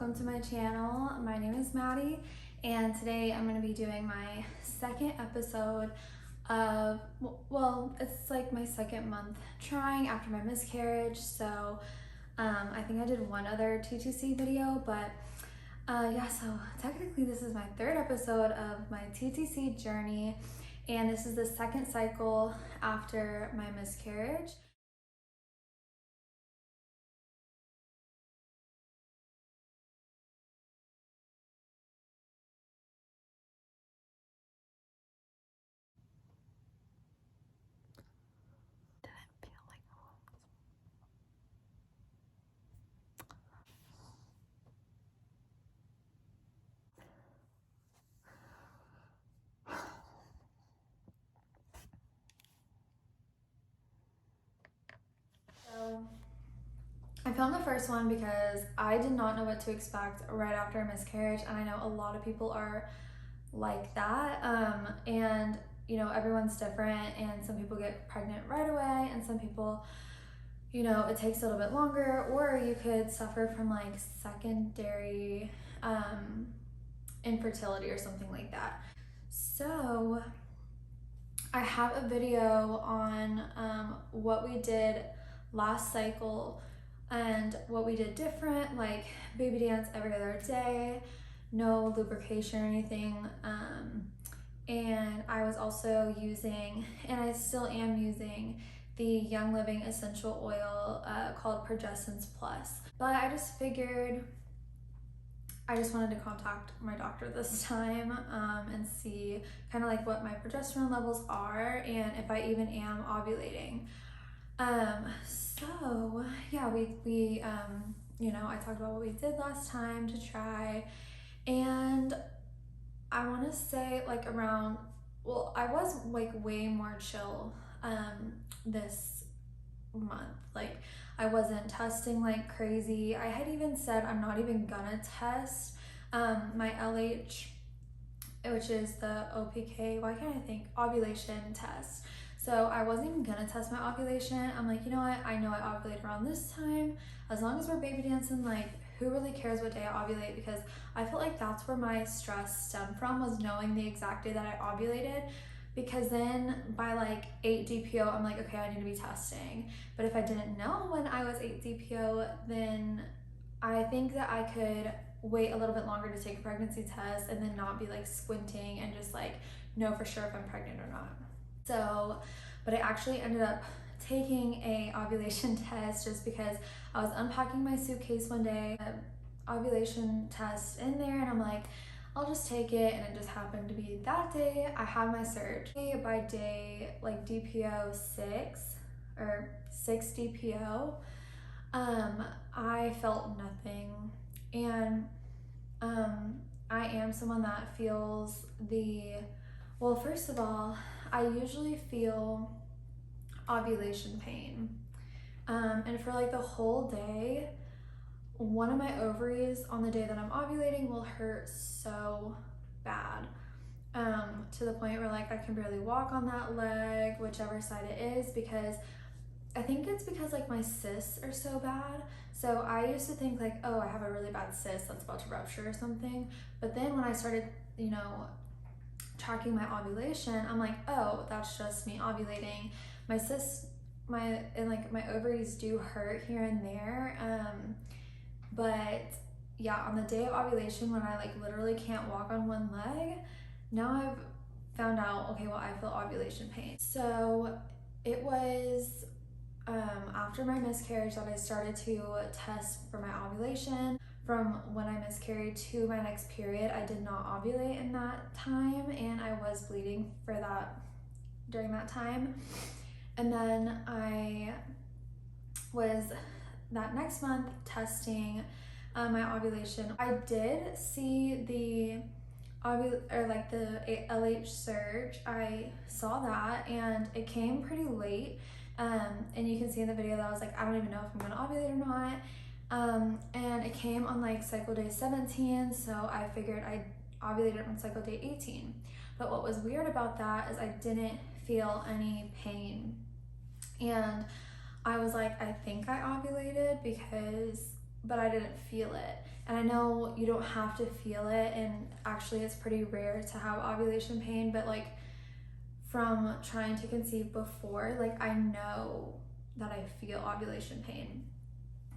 welcome to my channel. My name is Maddie, and today I'm going to be doing my second episode of, well, it's like my second month trying after my miscarriage. So I think I did one other TTC video, but yeah, so technically this is my third episode of my TTC journey, and this is the second cycle after my miscarriage. I filmed the first one because I did not know what to expect right after a miscarriage, and I know a lot of people are like that. And you know, everyone's different, and some people get pregnant right away, and some people, you know, it takes a little bit longer, or you could suffer from like secondary infertility or something like that. So I have a video on what we did last cycle and what we did different, like baby dance every other day, no lubrication or anything. And I was also using, and I still am using, the Young Living essential oil called Progestins Plus. But I just figured I just wanted to contact my doctor this time and see kind of like what my progesterone levels are and if I even am ovulating. So yeah, we you know, I talked about what we did last time to try, and I want to say like around, well, I was like way more chill this month. Like I wasn't testing like crazy. I had even said I'm not even gonna test my LH, which is the OPK, why can't I think, ovulation test. So I wasn't even gonna test my ovulation. I'm like, you know what, I know I ovulate around this time. As long as we're baby dancing, like who really cares what day I ovulate? Because I felt like that's where my stress stemmed from, was knowing the exact day that I ovulated. Because then by like 8 DPO, I'm like, okay, I need to be testing. But if I didn't know when I was 8 DPO, then I think that I could wait a little bit longer to take a pregnancy test and then not be like squinting and just like know for sure if I'm pregnant or not. So, but I actually ended up taking a ovulation test just because I was unpacking my suitcase one day, ovulation test in there, and I'm like, I'll just take it, and it just happened to be that day I had my surge. By day like DPO 6 or 6 DPO, I felt nothing, and I am someone that feels well, first of all, I usually feel ovulation pain, and for like the whole day, one of my ovaries on the day that I'm ovulating will hurt so bad, to the point where like I can barely walk on that leg, whichever side it is, because I think it's because like my cysts are so bad. So I used to think like, oh, I have a really bad cyst that's about to rupture or something. But then when I started, you know, tracking my ovulation, I'm like, oh, that's just me ovulating. My cysts, my ovaries do hurt here and there. But yeah, on the day of ovulation, when I like literally can't walk on one leg, now I've found out, okay, well, I feel ovulation pain. So it was after my miscarriage that I started to test for my ovulation. From when I miscarried to my next period, I did not ovulate in that time, and I was bleeding for that during that time. And then I was that next month testing my ovulation. I did see the LH surge. I saw that, and it came pretty late. And you can see in the video that I was like, I don't even know if I'm gonna ovulate or not. And it came on like cycle day 17, so I figured I ovulated on cycle day 18. But what was weird about that is I didn't feel any pain. And I was like, I think I ovulated because but I didn't feel it. And I know you don't have to feel it, and actually it's pretty rare to have ovulation pain, but like from trying to conceive before, like I know that I feel ovulation pain.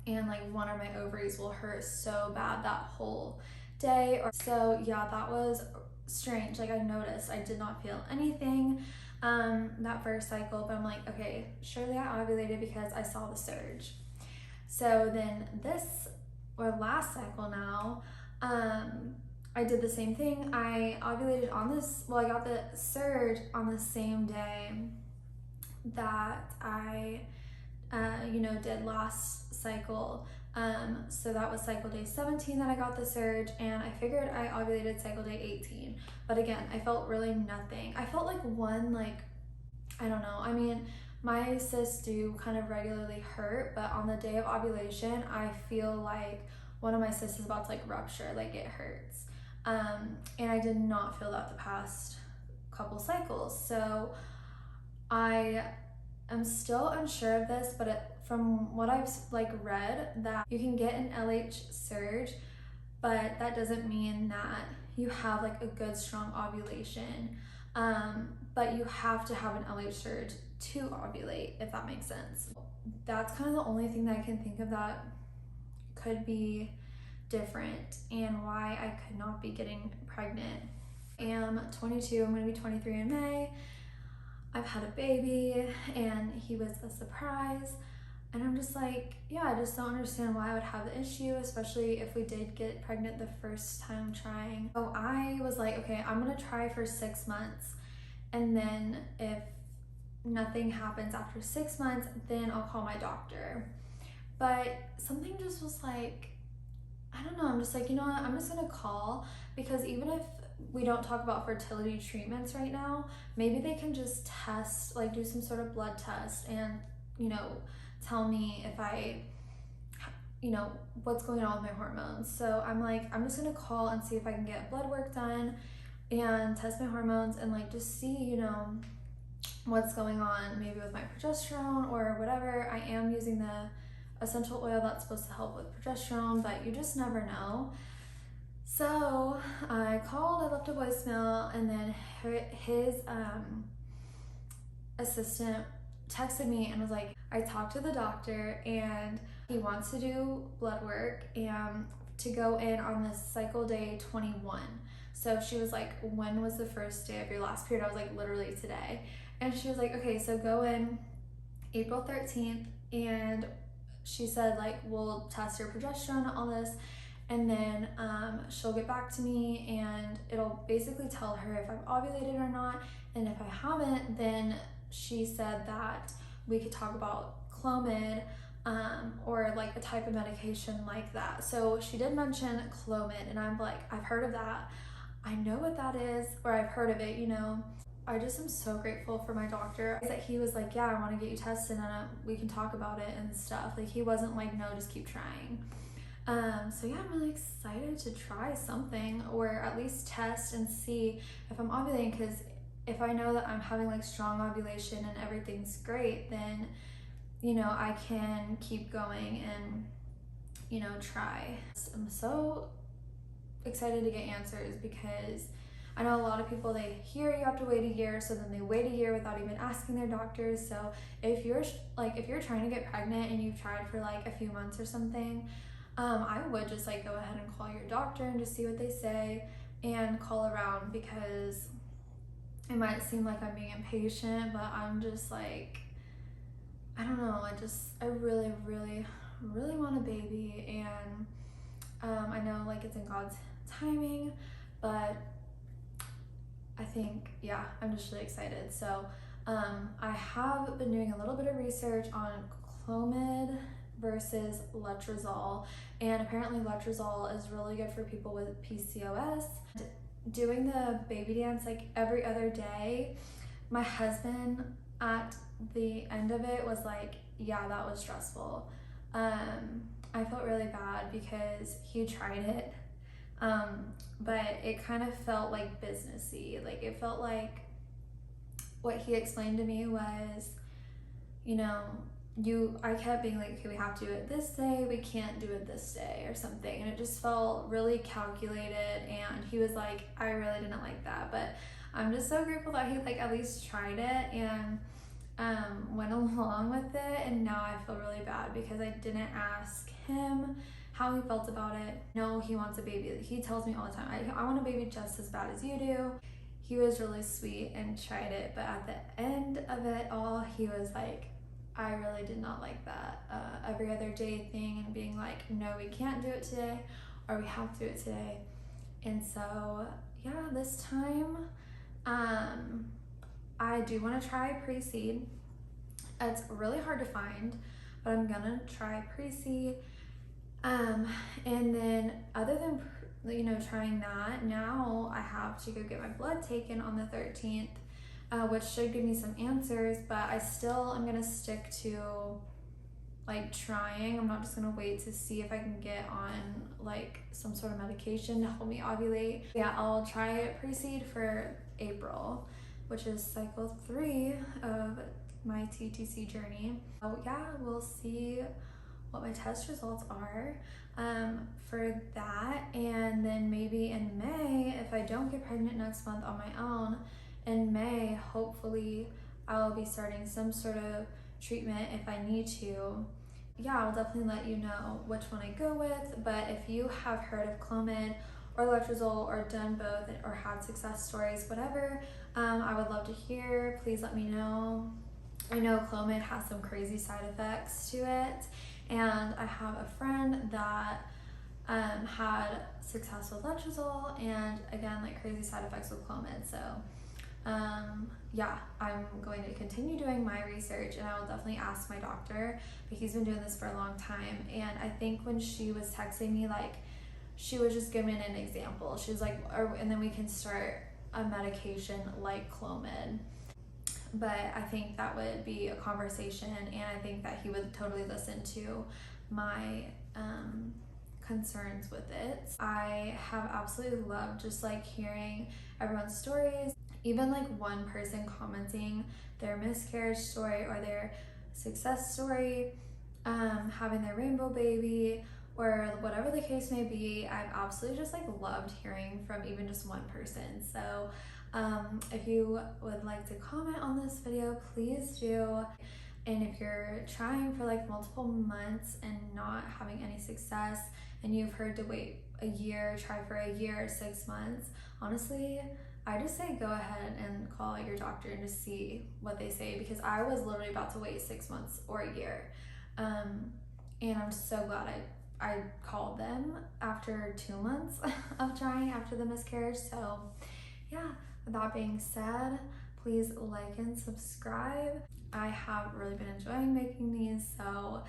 And like one of my ovaries will hurt so bad that whole day. Or so yeah, that was strange. Like I noticed I did not feel anything that first cycle, but I'm like, okay, surely I ovulated because I saw the surge. So then this or last cycle now, I did the same thing. I ovulated on this, well, I got the surge on the same day that I did last cycle. So that was cycle day 17 that I got the surge, and I figured I ovulated cycle day 18. But again, I felt really nothing. I felt like I don't know. I mean, my cysts do kind of regularly hurt, but on the day of ovulation, I feel like one of my cysts is about to like rupture, like it hurts. And I did not feel that the past couple cycles. So I am still unsure of this, but from what I've like read, that you can get an LH surge, but that doesn't mean that you have like a good strong ovulation. But you have to have an LH surge to ovulate, if that makes sense. That's kind of the only thing that I can think of that could be different and why I could not be getting pregnant. I am 22, I'm gonna be 23 in May. I've had a baby and he was a surprise. And I'm just like, yeah, I just don't understand why I would have the issue, especially if we did get pregnant the first time trying. So I was like, okay, I'm gonna try for 6 months. And then if nothing happens after 6 months, then I'll call my doctor. But something just was like, I don't know, I'm just like, you know what, I'm just gonna call, because even if we don't talk about fertility treatments right now, maybe they can just test, like do some sort of blood test and, tell me if I, what's going on with my hormones. So I'm like, I'm just gonna call and see if I can get blood work done and test my hormones and like just see, what's going on, maybe with my progesterone or whatever. I am using the essential oil that's supposed to help with progesterone, but you just never know. So I called, I left a voicemail, and then his assistant texted me and was like, I talked to the doctor and he wants to do blood work and to go in on this cycle day 21. So she was like, when was the first day of your last period? I was like, literally today. And she was like, okay, so go in April 13th, and she said like, we'll test your progesterone and all this, and then she'll get back to me and it'll basically tell her if I've ovulated or not. And if I haven't, then she said that we could talk about Clomid or like a type of medication like that. So she did mention Clomid, and I'm like, I've heard of that. I know what that is, or I've heard of it, I just am so grateful for my doctor that he was like, yeah, I want to get you tested and we can talk about it and stuff. Like he wasn't like, no, just keep trying. So yeah, I'm really excited to try something, or at least test and see if I'm ovulating, because if I know that I'm having like strong ovulation and everything's great, then I can keep going and try. I'm so excited to get answers, because I know a lot of people, they hear you have to wait a year, so then they wait a year without even asking their doctors. So if you're trying to get pregnant and you've tried for like a few months or something, I would just like go ahead and call your doctor and just see what they say and call around, because it might seem like I'm being impatient, but I'm just like, I don't know, I really, really, really want a baby, and I know like it's in God's timing, but I think, yeah, I'm just really excited. So I have been doing a little bit of research on Clomid versus Leterozole, and apparently Leterozole is really good for people with PCOS. Doing the baby dance like every other day, my husband at the end of it was like, yeah, that was stressful. I felt really bad because he tried it, but it kind of felt like businessy. Like it felt like what he explained to me was, I kept being like, okay, we have to do it this day, we can't do it this day or something. And it just felt really calculated. And he was like, I really didn't like that. But I'm just so grateful that he like at least tried it and went along with it. And now I feel really bad because I didn't ask him how he felt about it. No, he wants a baby. He tells me all the time, I want a baby just as bad as you do. He was really sweet and tried it, but at the end of it all, he was like, I really did not like that every other day thing and being like, no, we can't do it today, or we have to do it today. And so, yeah, this time, I do want to try pre-seed. It's really hard to find, but I'm gonna try pre-seed. And then other than trying that, now I have to go get my blood taken on the 13th, which should give me some answers. But I still am gonna stick to like trying. I'm not just gonna wait to see if I can get on like some sort of medication to help me ovulate. Yeah, I'll try pre-seed for April, which is cycle 3 of my TTC journey. So yeah, we'll see what my test results are for that. And then maybe in May, if I don't get pregnant next month on my own, in May, hopefully I'll be starting some sort of treatment if I need to. Yeah, I'll definitely let you know which one I go with. But if you have heard of Clomid or Leterozole or done both or had success stories, whatever, I would love to hear. Please let me know. I know Clomid has some crazy side effects to it, and I have a friend that had success with Leterozole and again like crazy side effects with Clomid. So yeah, I'm going to continue doing my research, and I will definitely ask my doctor, but he's been doing this for a long time. And I think when she was texting me, like she was just giving an example. She was like, and then we can start a medication like Clomid. But I think that would be a conversation, and I think that he would totally listen to my concerns with it. I have absolutely loved just like hearing everyone's stories, even like one person commenting their miscarriage story or their success story, having their rainbow baby, or whatever the case may be. I've absolutely just like loved hearing from even just one person. So if you would like to comment on this video, please do. And if you're trying for like multiple months and not having any success, and you've heard to wait a year, try for a year or 6 months, honestly, I just say go ahead and call your doctor and just see what they say, because I was literally about to wait 6 months or a year. And I'm so glad I called them after 2 months of trying after the miscarriage. So yeah, with that being said, please like and subscribe. I have really been enjoying making these, so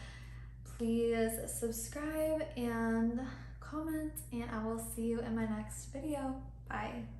please subscribe and comment, and I will see you in my next video. Bye.